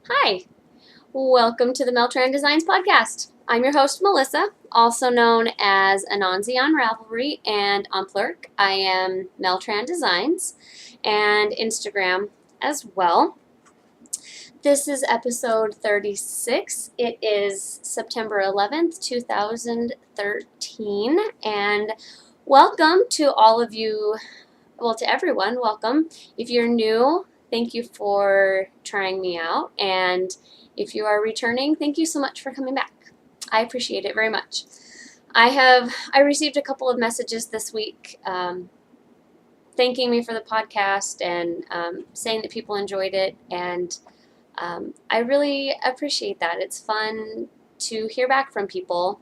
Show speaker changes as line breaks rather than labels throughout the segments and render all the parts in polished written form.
Hi, welcome to the Meltran Designs podcast. I'm your host, Melissa, also known as Anansi on Ravelry and on Plurk. I am Meltran Designs and Instagram as well. This is episode 36. It is September 11th, 2013, and welcome to all of you, well, to everyone, welcome. If you're new, thank you for trying me out, and if you are returning, thank you so much for coming back. I appreciate it very much. I received a couple of messages this week thanking me for the podcast and saying that people enjoyed it, and I really appreciate that. It's fun to hear back from people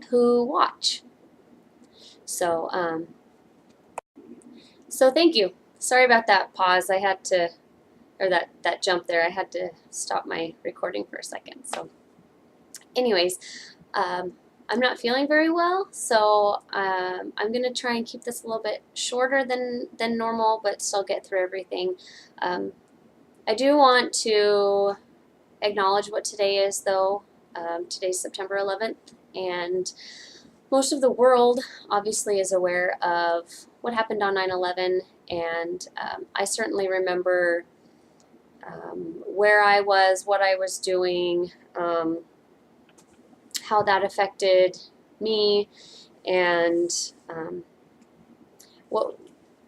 who watch. So thank you. Sorry about that pause. I had to, or that jump there. I had to stop my recording for a second. So anyways, I'm not feeling very well, so I'm going to try and keep this a little bit shorter than normal, but still get through everything. I do want to acknowledge what today is, though. Today's September 11th, and most of the world obviously is aware of what happened on 9/11, and I certainly remember where I was, what I was doing, how that affected me, and what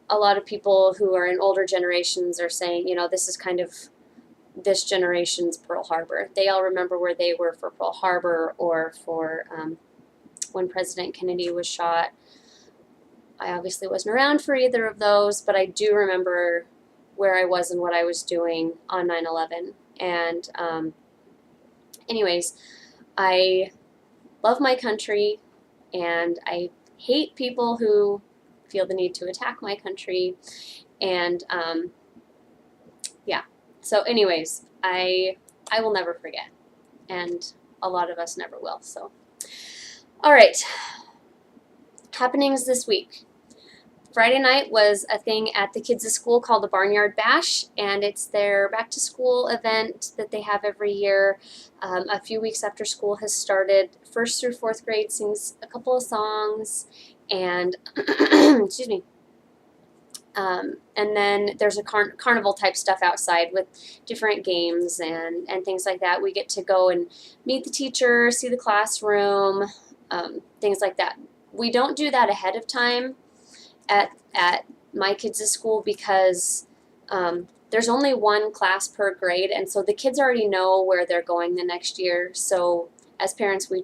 a lot of people who are in older generations are saying, this is kind of this generation's Pearl Harbor. They all remember where they were for Pearl Harbor or for when President Kennedy was shot. I obviously wasn't around for either of those, but I do remember where I was and what I was doing on 9/11. And anyways, I love my country, and I hate people who feel the need to attack my country. And yeah, so anyways, I will never forget, and a lot of us never will. So all right, happenings this week. Friday night was a thing at the kids' school called the Barnyard Bash, and it's their back to school event that they have every year. A few weeks after school has started, 1st through 4th grade sings a couple of songs, and excuse me. And then there's a carnival type stuff outside with different games and things like that. We get to go and meet the teacher, see the classroom, things like that. We don't do that ahead of time at my kids' school because there's only one class per grade, and so the kids already know where they're going the next year. So as parents, we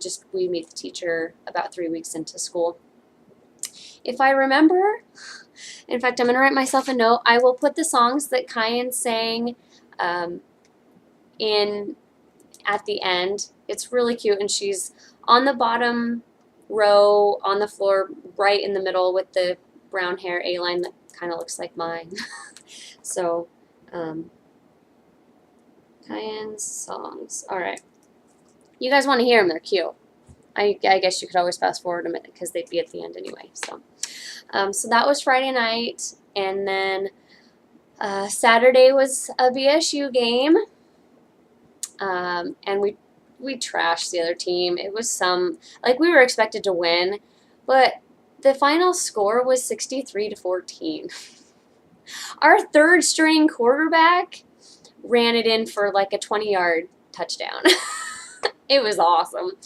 meet the teacher about 3 weeks into school. If I remember, in fact, I'm going to write myself a note. I will put the songs that Kyan sang in at the end. It's really cute, and she's on the bottom row on the floor right in the middle with the brown hair A-line that kind of looks like mine. So Kyan's songs. All right, you guys want to hear them? They're cute. I guess you could always fast forward them because they'd be at the end anyway. So so that was Friday night, and then Saturday was a BSU game, and we trashed the other team. It was we were expected to win, but the final score was 63-14. Our third string quarterback ran it in for like a 20-yard touchdown. It was awesome.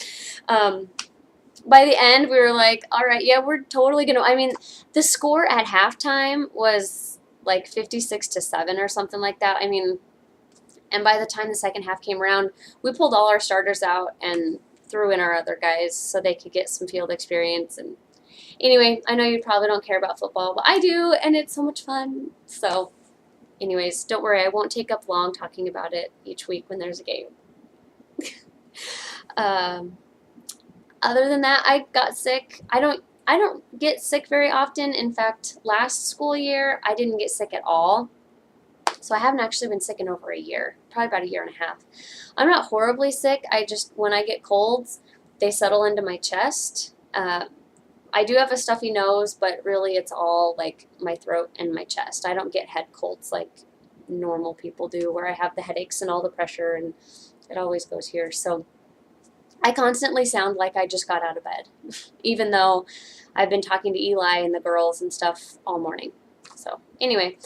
By the end, we were like, all right, yeah, we're totally going to. I mean, the score at halftime was like 56-7 or something like that. I mean, and by the time the second half came around, we pulled all our starters out and threw in our other guys so they could get some field experience. And anyway, I know you probably don't care about football, but I do, and it's so much fun. So anyways, don't worry, I won't take up long talking about it each week when there's a game. Other than that, I got sick. I don't get sick very often. In fact, last school year, I didn't get sick at all. So I haven't actually been sick in over a year, probably about a year and a half. I'm not horribly sick. When I get colds, they settle into my chest. I do have a stuffy nose, but really it's all like my throat and my chest. I don't get head colds like normal people do, where I have the headaches and all the pressure, and it always goes here. So I constantly sound like I just got out of bed, even though I've been talking to Eli and the girls and stuff all morning. So anyway,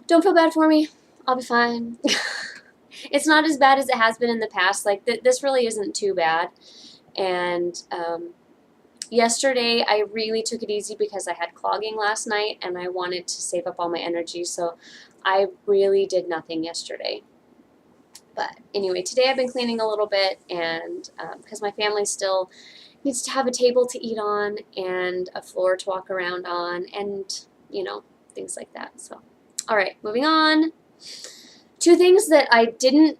don't feel bad for me. I'll be fine. It's not as bad as it has been in the past. Like, this really isn't too bad. And yesterday I really took it easy because I had clogging last night and I wanted to save up all my energy. So I really did nothing yesterday. But anyway, today I've been cleaning a little bit, and because my family still needs to have a table to eat on and a floor to walk around on, and, you know, things like that. So, all right, moving on. Two things that I didn't,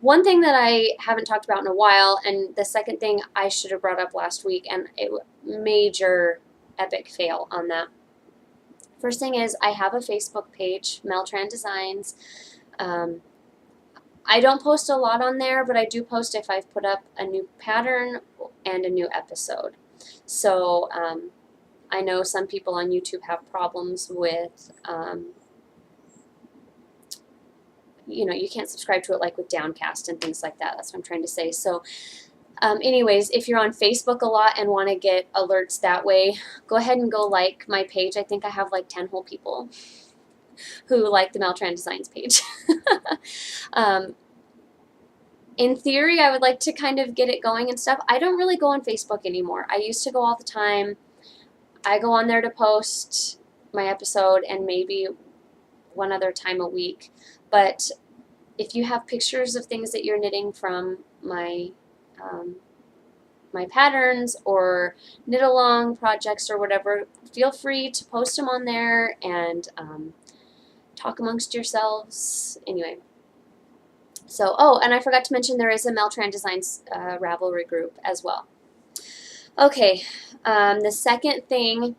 one thing that I haven't talked about in a while, and the second thing I should have brought up last week, and it major epic fail on that. First thing is, I have a Facebook page, Meltran Designs. I don't post a lot on there, but I do post if I've put up a new pattern and a new episode. So I know some people on YouTube have problems with, you know, you can't subscribe to it like with Downcast and things like that. That's what I'm trying to say. So anyways, if you're on Facebook a lot and want to get alerts that way, go ahead and go like my page. I think I have like 10 whole people who like the Meltran Designs page. In theory, I would like to kind of get it going and stuff. I don't really go on Facebook anymore. I used to go all the time. I go on there to post my episode and maybe one other time a week. But if you have pictures of things that you're knitting from my my patterns or knit along projects or whatever, feel free to post them on there and talk amongst yourselves. Anyway. So, oh, and I forgot to mention there is a Meltran Designs Ravelry group as well. Okay, the second thing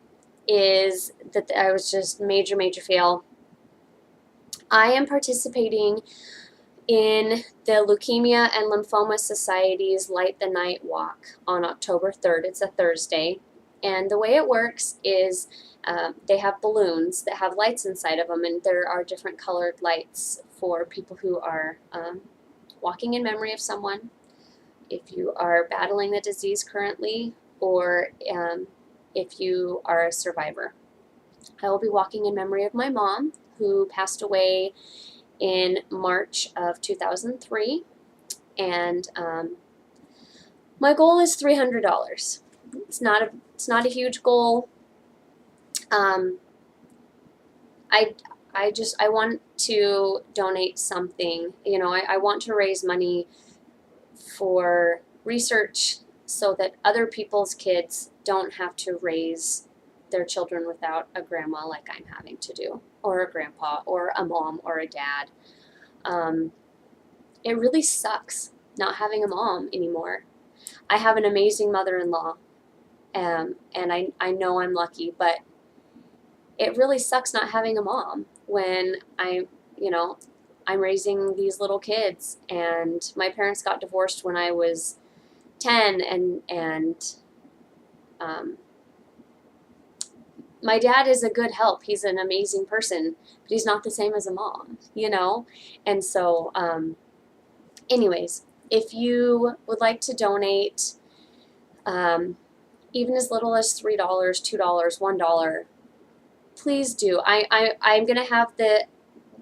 is that I was just major fail. I am participating in the Leukemia and Lymphoma Society's Light the Night Walk on October 3rd. It's a Thursday. And the way it works is they have balloons that have lights inside of them, and there are different colored lights for people who are walking in memory of someone, if you are battling the disease currently, or if you are a survivor. I will be walking in memory of my mom, who passed away in March of 2003, and my goal is $300. It's not a huge goal. I want to donate something. You know, I want to raise money for research so that other people's kids don't have to raise their children without a grandma like I'm having to do, or a grandpa, or a mom, or a dad. It really sucks not having a mom anymore. I have an amazing mother-in-law, and I know I'm lucky, but it really sucks not having a mom when I'm raising these little kids, and my parents got divorced when I was 10, and my dad is a good help. He's an amazing person, but he's not the same as a mom, you know? And so, anyways, if you would like to donate, even as little as $3, $2, $1, please do. I'm going to have the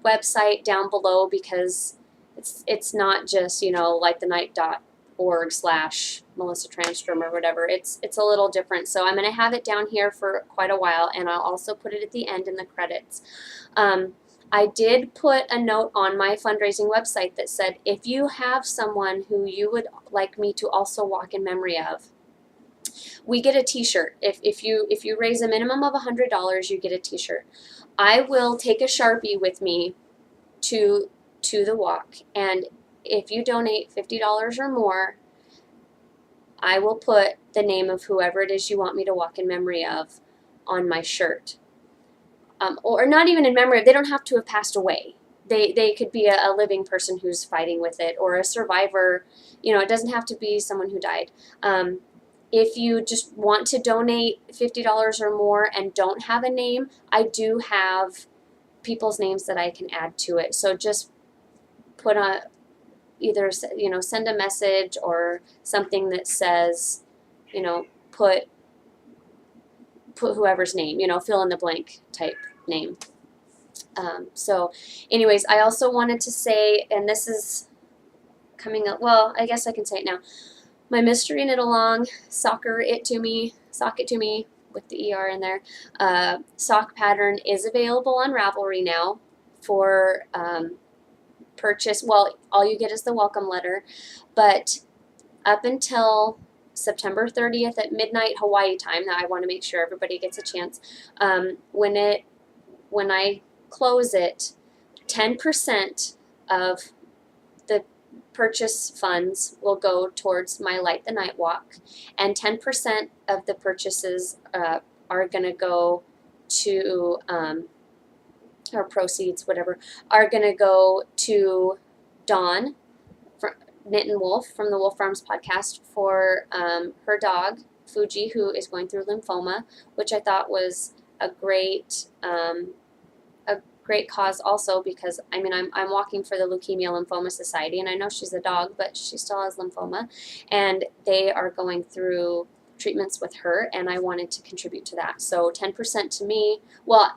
website down below, because it's not just, you know, like the night.org/Melissa Transtrom or whatever. It's a little different. So I'm going to have it down here for quite a while, and I'll also put it at the end in the credits. I did put a note on my fundraising website that said, if you have someone who you would like me to also walk in memory of, we get a t-shirt. If you raise a minimum of $100, you get a t-shirt. I will take a Sharpie with me to the walk, and if you donate $50 or more, I will put the name of whoever it is you want me to walk in memory of on my shirt. Or not even in memory of, they don't have to have passed away. They could be a living person who's fighting with it, or a survivor. You know, it doesn't have to be someone who died. If you just want to donate $50 or more and don't have a name, I do have people's names that I can add to it. So just put on either, you know, send a message or something that says, you know, put whoever's name, you know, fill in the blank type name. So anyways, I also wanted to say, and this is coming up, well, I guess I can say it now. My mystery knit along, sock it to me with the ER in there. Sock pattern is available on Ravelry now for purchase. Well, all you get is the welcome letter, but up until September 30th at midnight Hawaii time, now I want to make sure everybody gets a chance, when I close it, 10% of the purchase funds will go towards my Light the Night Walk, and 10% of the purchases are going to go to, or proceeds, whatever, are going to go to Dawn, Knit and Wolf from the Wolf Farms podcast, for her dog, Fuji, who is going through lymphoma, which I thought was a great cause also, because I mean I'm walking for the Leukemia Lymphoma Society, and I know she's a dog, but she still has lymphoma, and they are going through treatments with her, and I wanted to contribute to that. So 10% to me, well,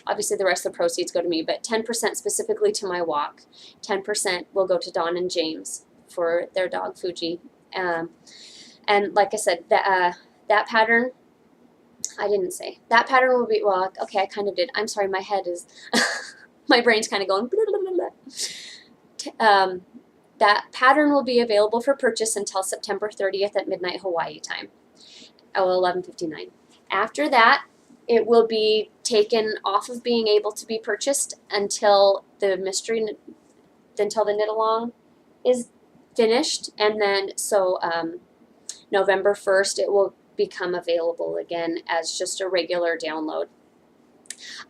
obviously the rest of the proceeds go to me, but 10% specifically to my walk, 10% will go to Dawn and James for their dog Fuji. And like I said, that pattern, I didn't say. That pattern will be, well, okay, I kind of did. I'm sorry, my head is, my brain's kind of going, blah, blah, blah, blah. That pattern will be available for purchase until September 30th at midnight Hawaii time, 11:59. After that, it will be taken off of being able to be purchased until the knit along is finished, and then so November 1st it will become available again as just a regular download.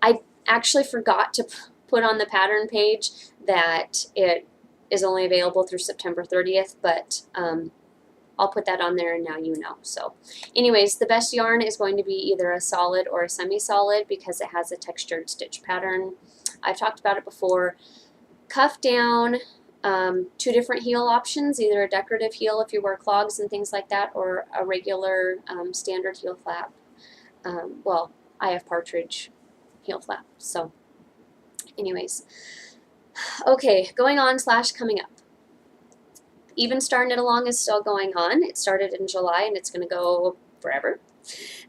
I actually forgot to put on the pattern page that it is only available through September 30th, but I'll put that on there, and now you know. So anyways, the best yarn is going to be either a solid or a semi-solid because it has a textured stitch pattern. I've talked about it before. Cuff down, 2 different heel options, either a decorative heel if you wear clogs and things like that, or a regular standard heel flap. Well, I have partridge heel flap. So anyways, okay, going on / coming up. Even Star Knit Along is still going on. It started in July and it's going to go forever.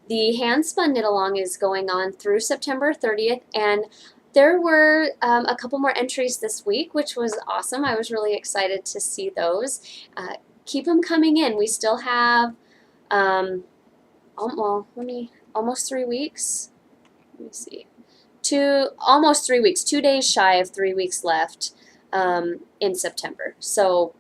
The Hand Spun Knit Along is going on through September 30th, and there were a couple more entries this week, which was awesome. I was really excited to see those. Keep them coming in. We still have, almost 3 weeks. Let me see. Almost 3 weeks, 2 days shy of 3 weeks left in September. So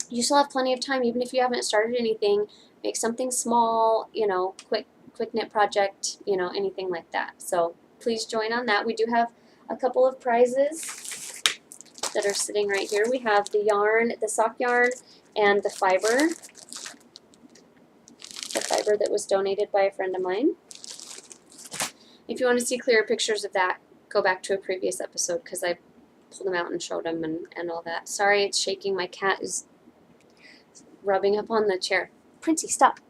you still have plenty of time, even if you haven't started anything. Make something small, you know, quick knit project, you know, anything like that. So please join on that. We do have a couple of prizes that are sitting right here. We have the yarn, the sock yarn, and the fiber that was donated by a friend of mine. If you want to see clearer pictures of that, go back to a previous episode because I pulled them out and showed them and all that. Sorry, it's shaking. My cat is rubbing up on the chair. Princey, stop.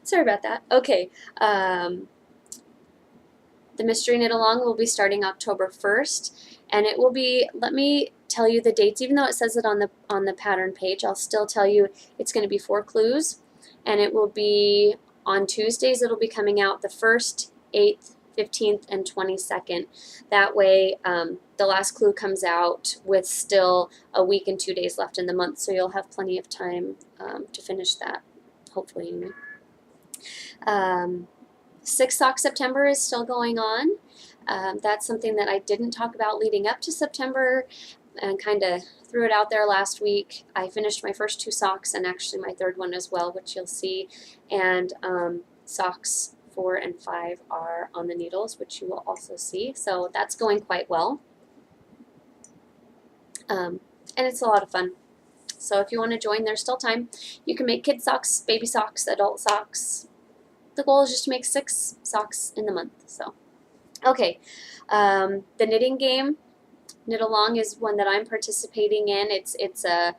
Sorry about that. Okay. The Mystery Knit Along will be starting October 1st, and it will be, let me tell you the dates, even though it says it on the pattern page, I'll still tell you it's going to be 4 clues, and it will be on Tuesdays. It'll be coming out the 1st, 8th, 15th, and 22nd. That way, the last clue comes out with still a week and 2 days left in the month, so you'll have plenty of time to finish that, hopefully, you know. 6 Sock September is still going on. That's something that I didn't talk about leading up to September and kind of threw it out there last week. I finished my first 2 socks and actually my 3rd one as well, which you'll see. And socks 4 and 5 are on the needles, which you will also see. So that's going quite well. And it's a lot of fun. So if you want to join, there's still time. You can make kid socks, baby socks, adult socks. The goal is just to make 6 socks in the month. So Okay, the knitting game, Knit Along, is one that I'm participating in. It's a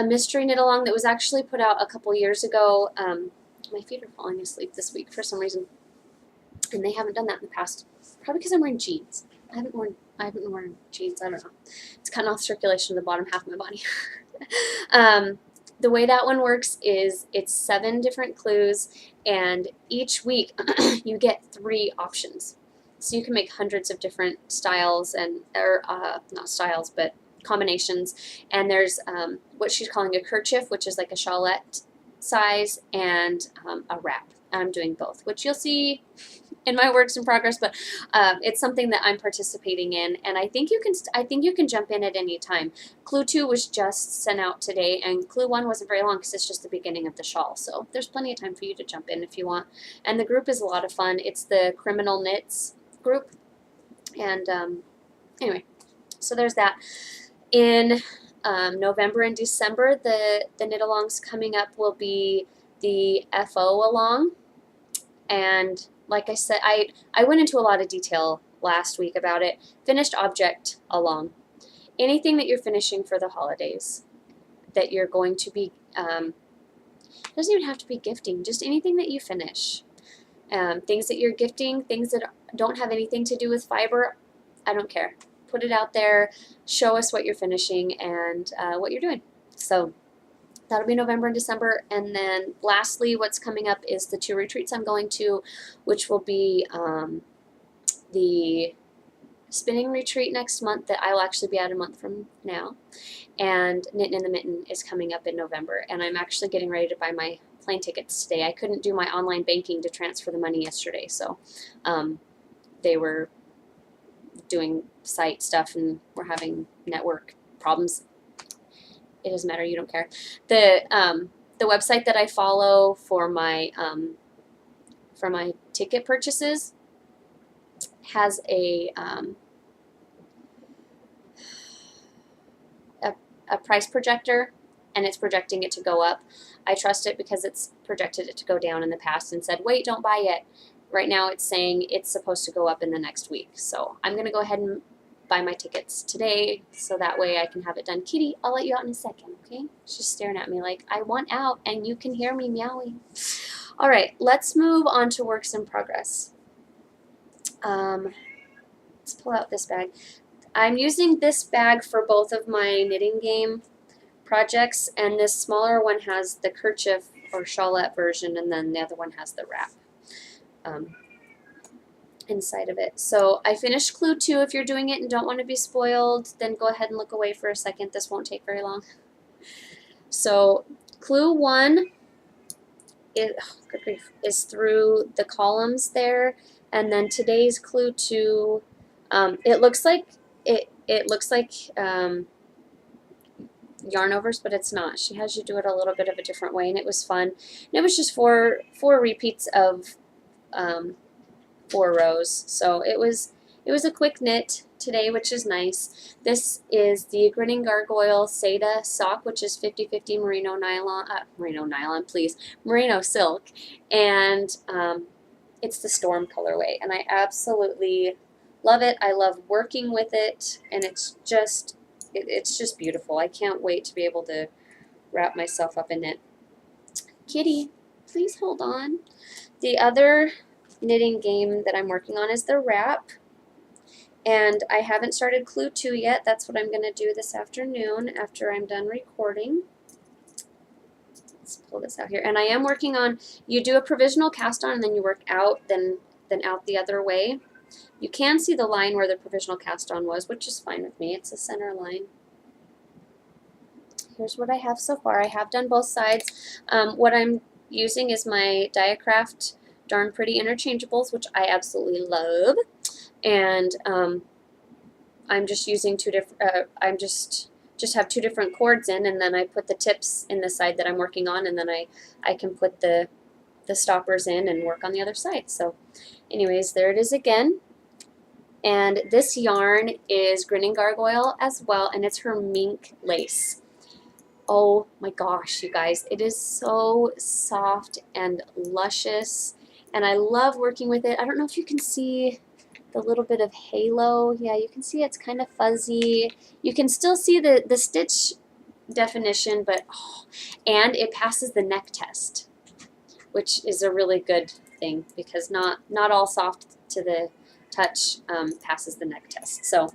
mystery knit along that was actually put out a couple years ago. My feet are falling asleep this week for some reason, and they haven't done that in the past. Probably because I'm wearing jeans. I haven't worn jeans. I don't know. It's cutting off circulation to the bottom half of my body. The way that one works is it's 7 different clues, and each week you get 3 options. So you can make hundreds of different styles or not styles, but combinations. And there's what she's calling a kerchief, which is like a shawlette size, and a wrap. I'm doing both, which you'll see in my works in progress, but it's something that I'm participating in, and I think you can jump in at any time. Clue 2 was just sent out today, and Clue 1 wasn't very long because it's just the beginning of the shawl, so there's plenty of time for you to jump in if you want. And the group is a lot of fun. It's the Criminal Knits group, and anyway, so there's that. In November and December, the knit alongs coming up will be the FO along, and like I said, I went into a lot of detail last week about it. Finished object along. Anything that you're finishing for the holidays that you're going to be, doesn't even have to be gifting, just anything that you finish. Things that you're gifting, things that don't have anything to do with fiber, I don't care. Put it out there, show us what you're finishing and what you're doing. So that'll be November and December. And then lastly, what's coming up is the 2 retreats I'm going to, which will be the spinning retreat next month that I'll actually be at a month from now. And Knitting in the Mitten is coming up in November. And I'm actually getting ready to buy my plane tickets today. I couldn't do my online banking to transfer the money yesterday. So they were doing site stuff and we're having network problems. It doesn't matter. You don't care. The website that I follow for my ticket purchases has a price projector, and it's projecting it to go up. I trust it because it's projected it to go down in the past and said, wait, don't buy yet. Right now it's saying it's supposed to go up in the next week. So I'm going to go ahead and buy my tickets today so that way I can have it done. Kitty, I'll let you out in a second, okay? She's just staring at me like, I want out and you can hear me meowing. All right, let's move on to works in progress. Let's pull out this bag. I'm using this bag for both of my knitting game projects, and this smaller one has the kerchief or shawlette version, and then the other one has the wrap inside of it. So I finished Clue 2. If you're doing it and don't want to be spoiled, then go ahead and look away for a second. This won't take very long. So Clue 1 is through the columns there, and then today's Clue 2, it looks like yarn overs, but it's not. She has you do it a little bit of a different way, and it was fun. And it was just four repeats of 4 rows, so it was a quick knit today, which is nice. This is the Grinning Gargoyle Seda sock, which is 50/50 merino silk, and it's the Storm colorway, and I absolutely love it. I love working with it, and it's just beautiful. I can't wait to be able to wrap myself up in it. Kitty, please hold on. The other knitting game that I'm working on is the wrap, and I haven't started Clue 2 yet. That's what I'm going to do this afternoon after I'm done recording. Let's pull this out here. And I am working on, you do a provisional cast on and then you work out, then out the other way. You can see the line where the provisional cast on was, which is fine with me. It's a center line. Here's what I have so far. I have done both sides. What I'm using is my Diacraft Darn Pretty Interchangeables, which I absolutely love. And I'm just using 2 different, just have 2 different cords in, and then I put the tips in the side that I'm working on, and then I can put the stoppers in and work on the other side. So anyways, there it is again. And this yarn is Grinning Gargoyle as well, and it's her mink lace. Oh my gosh, you guys, it is so soft and luscious, and I love working with it. I don't know if you can see, the little bit of halo. Yeah, you can see it's kind of fuzzy. You can still see the stitch definition, but and it passes the neck test, which is a really good thing because not all soft to the touch passes the neck test. So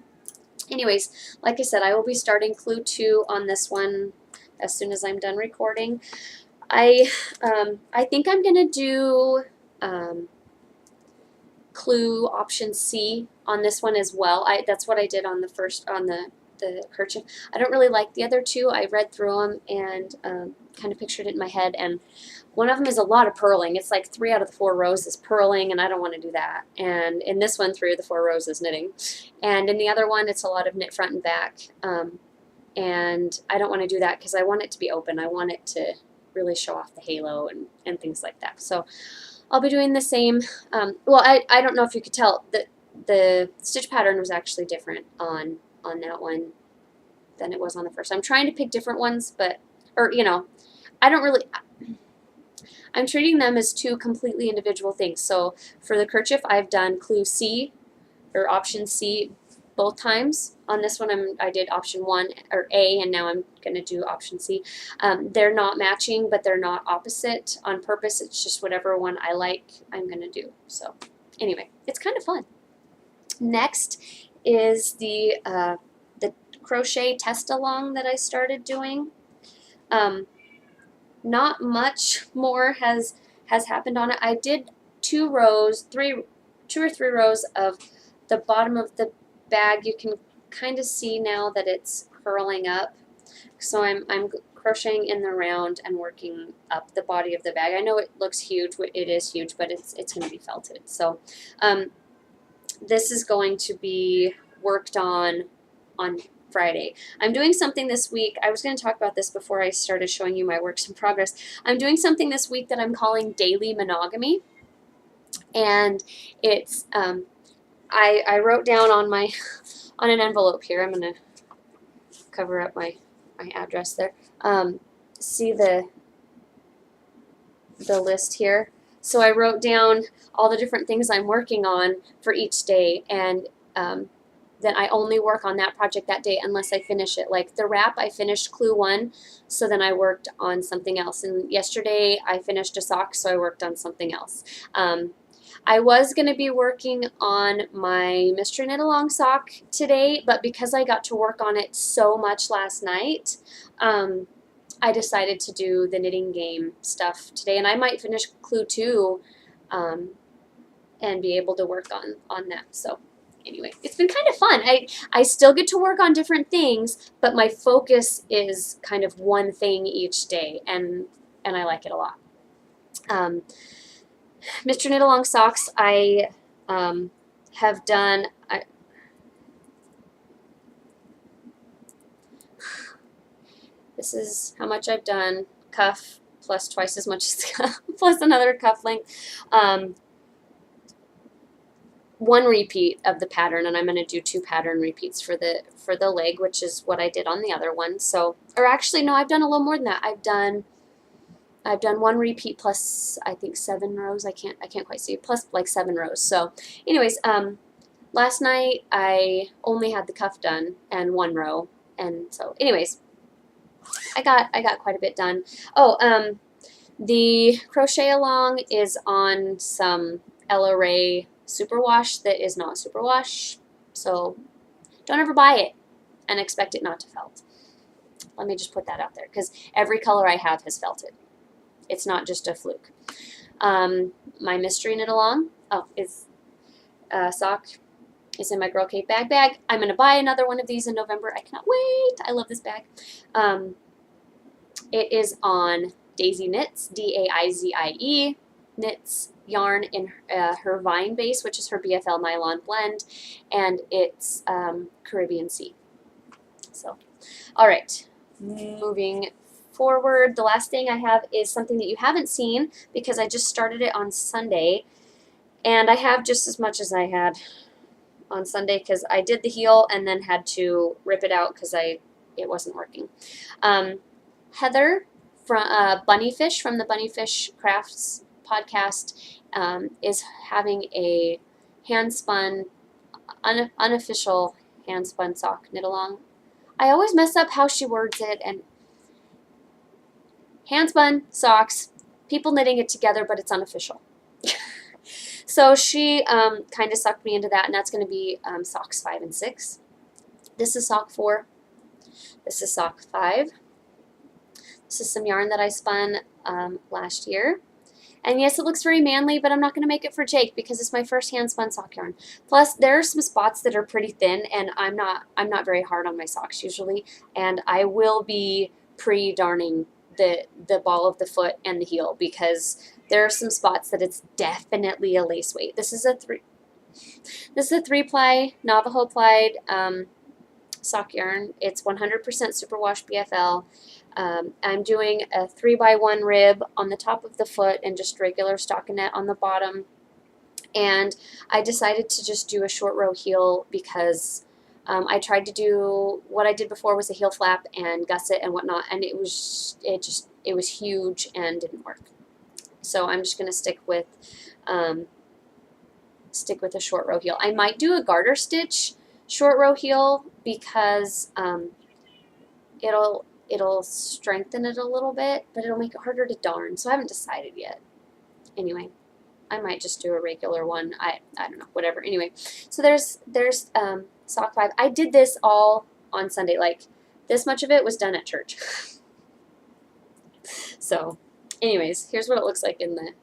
anyways, like I said, I will be starting clue 2 on this one as soon as I'm done recording. I think I'm gonna do clue option C on this one as well. That's what I did on the first on the kerchief. I don't really like the other two. I read through them and kind of pictured it in my head, and one of them is a lot of purling. It's like 3 out of the 4 rows is purling, and I don't want to do that. And in this one, 3 of the 4 rows is knitting. And in the other one, it's a lot of knit front and back. And I don't want to do that because I want it to be open. I want it to really show off the halo and things like that. So I'll be doing the same. Well, I don't know if you could tell that the stitch pattern was actually different on that one than it was on the first. I'm trying to pick different ones, but, or, you know, I don't really, I'm treating them as 2 completely individual things. So for the kerchief, I've done clue C or option C both times. On this one, I did option 1 or A, and now I'm going to do option C. They're not matching, but they're not opposite on purpose. It's just whatever one I like, I'm going to do. So anyway, it's kind of fun. Next is the crochet test along that I started doing. Not much more has happened on it. I did 2 or 3 rows of the bottom of the bag. You can kind of see now that it's curling up. So I'm crocheting in the round and working up the body of the bag. I know it looks huge. It is huge, but it's going to be felted. So this is going to be worked on Friday. I'm doing something this week. I was going to talk about this before I started showing you my works in progress. I'm doing something this week that I'm calling daily monogamy, and it's I wrote down on my on an envelope here. I'm going to cover up my address there. See the list here. So I wrote down all the different things I'm working on for each day, and then I only work on that project that day unless I finish it. Like the wrap, I finished clue 1, so then I worked on something else. And yesterday I finished a sock, so I worked on something else. I was going to be working on my mystery knit along sock today, but because I got to work on it so much last night, I decided to do the knitting game stuff today, and I might finish clue 2 and be able to work on that. So anyway, it's been kind of fun. I still get to work on different things, but my focus is kind of one thing each day, and I like it a lot. Mr. Knit Along socks, I have done. This is how much I've done. Cuff plus twice as much as cuff plus another cuff length. 1 repeat of the pattern, and I'm going to do 2 pattern repeats for the leg, which is what I did on the other one. So, or actually, no, I've done a little more than that. I've done 1 repeat plus I think 7 rows. I can't quite see, plus like 7 rows. So, anyways, last night I only had the cuff done and 1 row, and so, anyways, I got quite a bit done. Oh, the crochet along is on some Ella Rae superwash that is not superwash, so don't ever buy it and expect it not to felt. Let me just put that out there, because every color I have has felted. It's not just a fluke. My mystery knit along is sock is in my Girl Cave bag. I'm going to buy another one of these in November. I cannot wait. I love this bag. It is on Daisy Knits, Daizie knits yarn in her Vine base, which is her BFL nylon blend, and it's Caribbean Sea. So, all right, moving forward, the last thing I have is something that you haven't seen because I just started it on Sunday, and I have just as much as I had on Sunday because I did the heel and then had to rip it out because it wasn't working. Heather from Bunnyfish from the Bunnyfish Crafts podcast is having a hand spun unofficial hand spun sock knit along. I always mess up how she words it, and hand spun socks, people knitting it together, but it's unofficial. So she kind of sucked me into that, and that's going to be socks 5 and 6. This is sock 4. This is sock 5. This is some yarn that I spun last year. And yes, it looks very manly, but I'm not going to make it for Jake because it's my first hand spun sock yarn. Plus, there are some spots that are pretty thin, and I'm not very hard on my socks usually, and I will be pre-darning the ball of the foot and the heel because there are some spots that it's definitely a lace weight. This is a 3-ply Navajo plied sock yarn. It's 100% superwash BFL. I'm doing a 3x1 rib on the top of the foot and just regular stockinette on the bottom. And I decided to just do a short row heel because I tried to do what I did before was a heel flap and gusset and whatnot, and it was huge and didn't work. So I'm just gonna stick with a short row heel. I might do a garter stitch short row heel because it'll strengthen it a little bit, but it'll make it harder to darn. So I haven't decided yet. Anyway, I might just do a regular one. I don't know, whatever. Anyway, so there's sock 5. I did this all on Sunday. Like, this much of it was done at church. So, anyways, here's what it looks like in the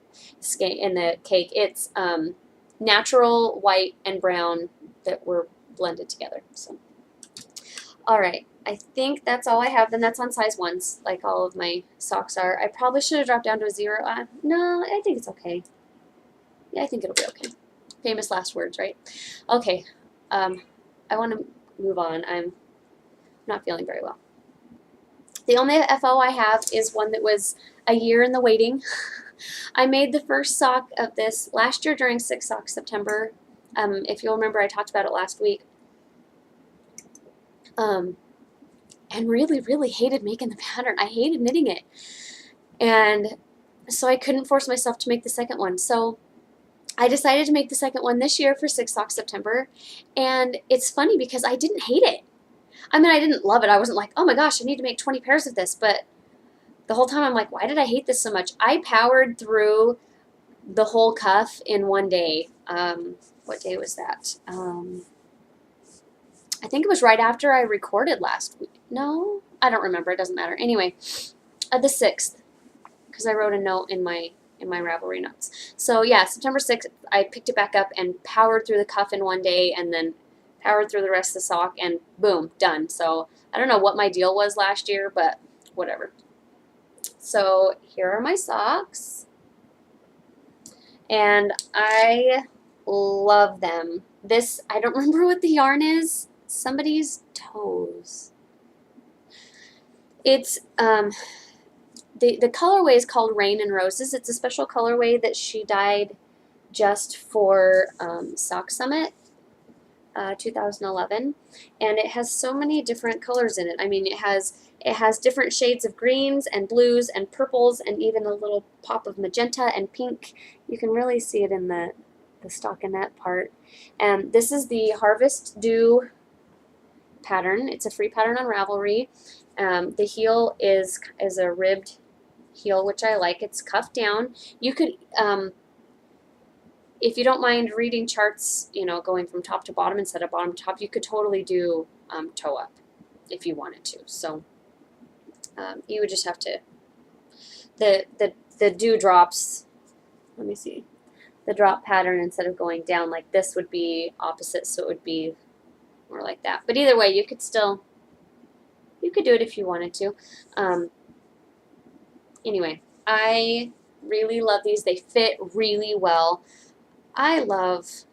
cake. It's natural white and brown that were blended together. So, all right. I think that's all I have. Then that's on size 1s, like all of my socks are. I probably should have dropped down to a 0. No, I think it's okay. Yeah, I think it'll be okay. Famous last words, right? Okay. I want to move on. I'm not feeling very well. The only FO I have is one that was a year in the waiting. I made the first sock of this last year during 6 Sock September. If you'll remember, I talked about it last week. And really, really hated making the pattern. I hated knitting it. And so I couldn't force myself to make the second one. So I decided to make the second one this year for 6 Sock September. And it's funny because I didn't hate it. I mean, I didn't love it. I wasn't like, oh my gosh, I need to make 20 pairs of this. But the whole time I'm like, why did I hate this so much? I powered through the whole cuff in one day. What day was that? I think it was right after I recorded last week. No, I don't remember. It doesn't matter. Anyway, the 6th, because I wrote a note in my Ravelry notes. So yeah, September 6th, I picked it back up and powered through the cuff in one day, and then powered through the rest of the sock, and boom, done. So I don't know what my deal was last year, but whatever. So here are my socks, and I love them. This, I don't remember what the yarn is. Somebody's toes. It's the colorway is called Rain and Roses. It's a special colorway that she dyed just for Sock Summit 2011, and it has so many different colors in it. I mean, it has different shades of greens and blues and purples and even a little pop of magenta and pink. You can really see it in the stockinette part. And this is the Harvest Dew pattern. It's a free pattern on Ravelry. The heel is a ribbed heel, which I like. It's cuffed down. You could, if you don't mind reading charts, you know, going from top to bottom instead of bottom to top, you could totally do toe up if you wanted to. So you would just have to, the dewdrops, let me see, the drop pattern instead of going down like this would be opposite, so it would be more like that. But either way, you could do it if you wanted to. Anyway, I really love these. They fit really well. I love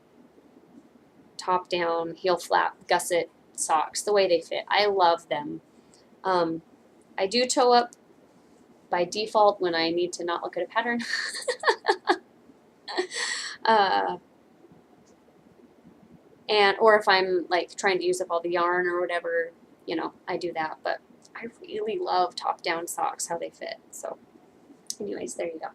top down, heel flap, gusset socks, the way they fit. I love them. I do toe up by default when I need to not look at a pattern. Or if I'm like trying to use up all the yarn or whatever, you know, I do that. But I really love top down socks, how they fit. So anyways, there you go.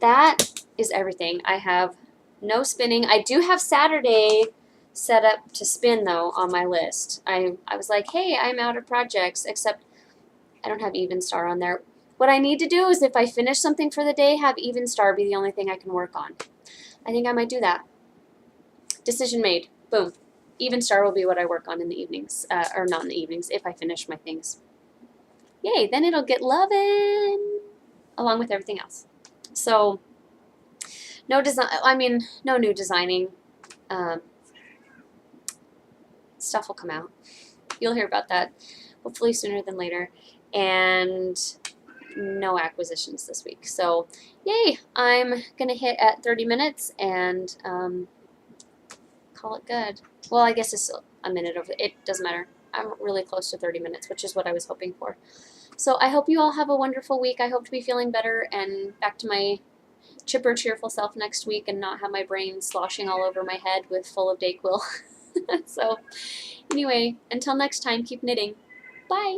That is everything. I have No spinning. I do have Saturday set up to spin, though, on my list. I was like, hey, I'm out of projects, except I don't have Even Star on there. What I need to do is if I finish something for the day, have Even Star be the only thing I can work on. I think I might do that. Decision made. Boom. Even Star will be what I work on in the evenings, or not in the evenings, if I finish my things. Yay, then it'll get lovin' along with everything else. So, no new designing. Stuff will come out. You'll hear about that hopefully sooner than later. And no acquisitions this week. So, yay, I'm going to hit at 30 minutes and call it good. Well, I guess it's a minute over. It doesn't matter. I'm really close to 30 minutes, which is what I was hoping for. So I hope you all have a wonderful week. I hope to be feeling better and back to my chipper, cheerful self next week and not have my brain sloshing all over my head with full of Dayquil. So anyway, until next time, keep knitting. Bye.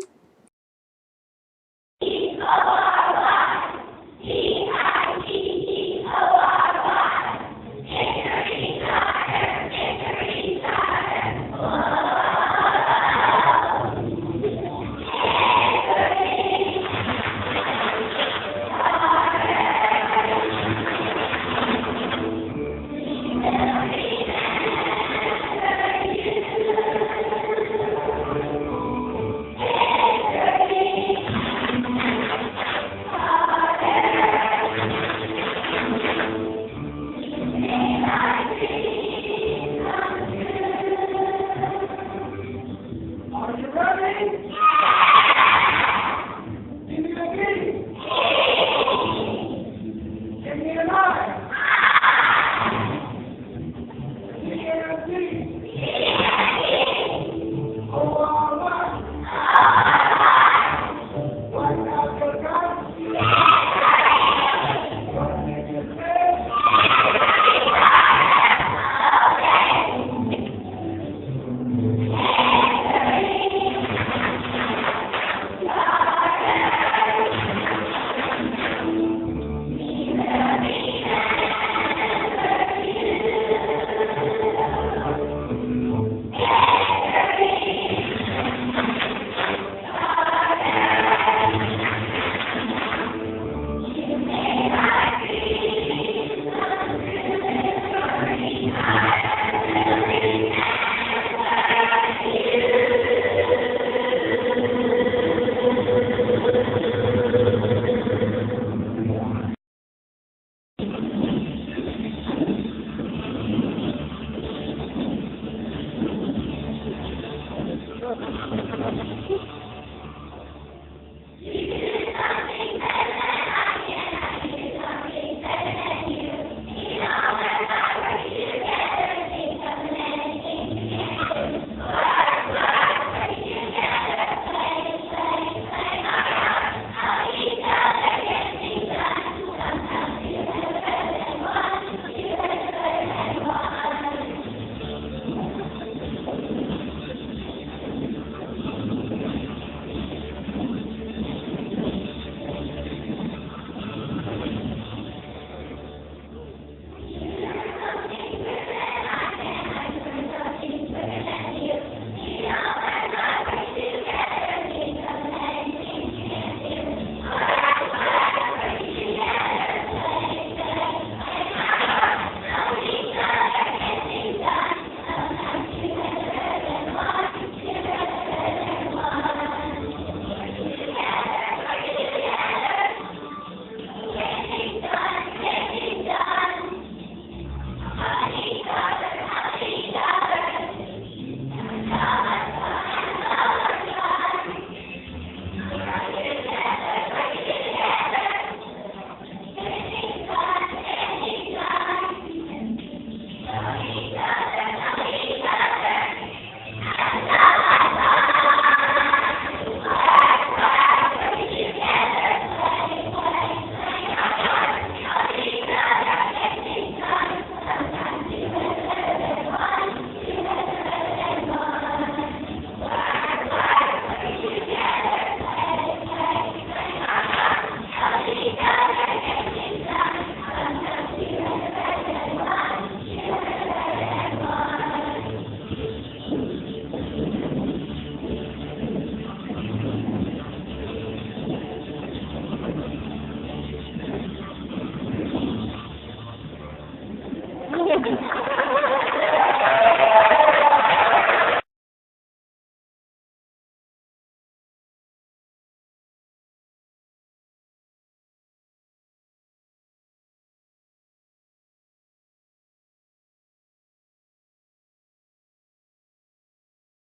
Okay.